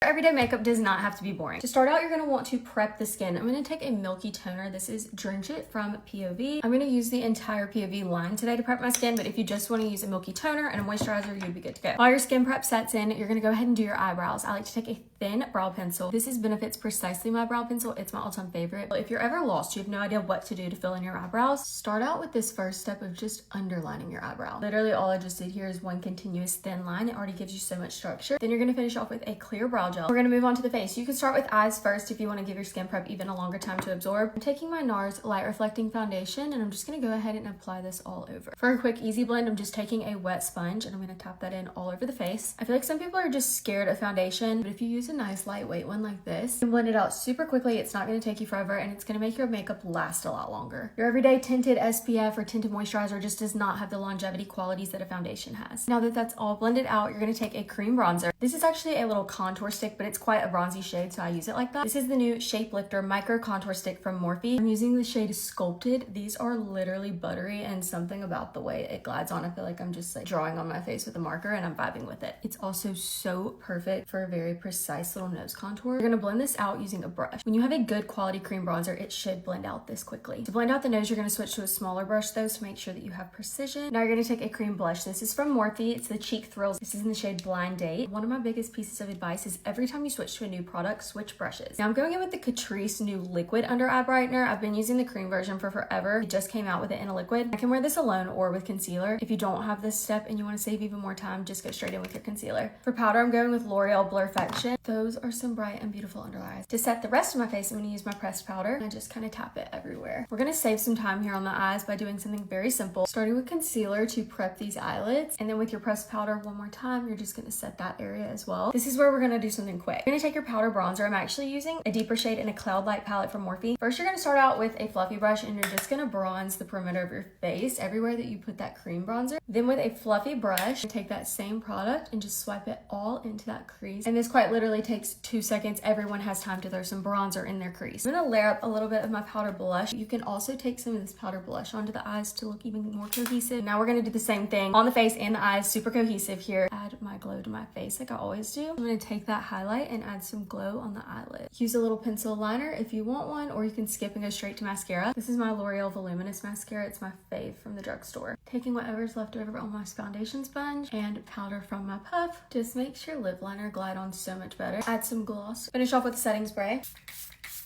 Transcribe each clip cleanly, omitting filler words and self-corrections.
Everyday makeup does not have to be boring. To start out, you're going to want to prep the skin. I'm going to take a milky toner. This is Drench It from POV. I'm going to use the entire POV line today to prep my skin, but if you just want to use a milky toner and a moisturizer, you'd be good to go. While your skin prep sets in, you're going to go ahead and do your eyebrows. I like to take a thin brow pencil. This is Benefit's Precisely My Brow Pencil. It's my all-time favorite. If you're ever lost, you have no idea what to do to fill in your eyebrows, start out with this first step of just underlining your eyebrow. Literally all I just did here is one continuous thin line. It already gives you so much structure. Then you're going to finish off with a clear brow gel. We're going to move on to the face. You can start with eyes first if you want to give your skin prep even a longer time to absorb. I'm taking my NARS Light Reflecting Foundation and I'm just going to go ahead and apply this all over. For a quick easy blend, I'm just taking a wet sponge and I'm going to tap that in all over the face. I feel like some people are just scared of foundation, but if you use a nice lightweight one like this and blend it out super quickly, it's not going to take you forever and it's going to make your makeup last a lot longer. Your everyday tinted SPF or tinted moisturizer just does not have the longevity qualities that a foundation has. Now that that's all blended out, you're going to take a cream bronzer. This is actually a little contour stick, but it's quite a bronzy shade, so I use it like that. This is the new Shape Lifter Micro Contour Stick from Morphe. I'm using the shade Sculpted. These are literally buttery and something about the way it glides on. I feel like I'm just like drawing on my face with a marker and I'm vibing with it. It's also so perfect for a very precise little nose contour. You're gonna blend this out using a brush. When you have a good quality cream bronzer, it should blend out this quickly. To blend out the nose, you're gonna switch to a smaller brush though to make sure that you have precision. Now you're gonna take a cream blush. This is from Morphe. It's the Cheek Thrills. This is in the shade Blind Date. One of my biggest pieces of advice is every time you switch to a new product, switch brushes. Now I'm going in with the Catrice new liquid under eye brightener. I've been using the cream version for forever. It just came out with it in a liquid. I can wear this alone or with concealer. If you don't have this step and you want to save even more time, just go straight in with your concealer. For powder, I'm going with L'Oreal Blurfection. Those are some bright and beautiful under eyes. To set the rest of my face, I'm going to use my pressed powder and I just kind of tap it everywhere. We're going to save some time here on the eyes by doing something very simple. Starting with concealer to prep these eyelids, and then with your pressed powder one more time, you're just going to set that area as well. This is where we're going to do something quick. You're going to take your powder bronzer. I'm actually using a deeper shade in a Cloud Light palette from Morphe. First, you're going to start out with a fluffy brush and you're just going to bronze the perimeter of your face everywhere that you put that cream bronzer. Then with a fluffy brush, take that same product and just swipe it all into that crease. And this quite literally takes 2 seconds. Everyone has time to throw some bronzer in their crease. I'm going to layer up a little bit of my powder blush. You can also take some of this powder blush onto the eyes to look even more cohesive. Now we're going to do the same thing on the face and the eyes, super cohesive here. Add my glow to my face like I always do. I'm going to take that highlight and add some glow on the eyelid. Use a little pencil liner if you want one, or you can skip and go straight to mascara. This is my L'Oreal Voluminous mascara. It's my fave from the drugstore. Taking whatever's left over on my foundation sponge and powder from my puff just makes your lip liner glide on so much better. Add some gloss. Finish off with a setting spray.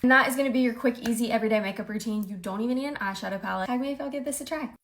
And that is going to be your quick, easy, everyday makeup routine. You don't even need an eyeshadow palette. Tag me if I'll give this a try.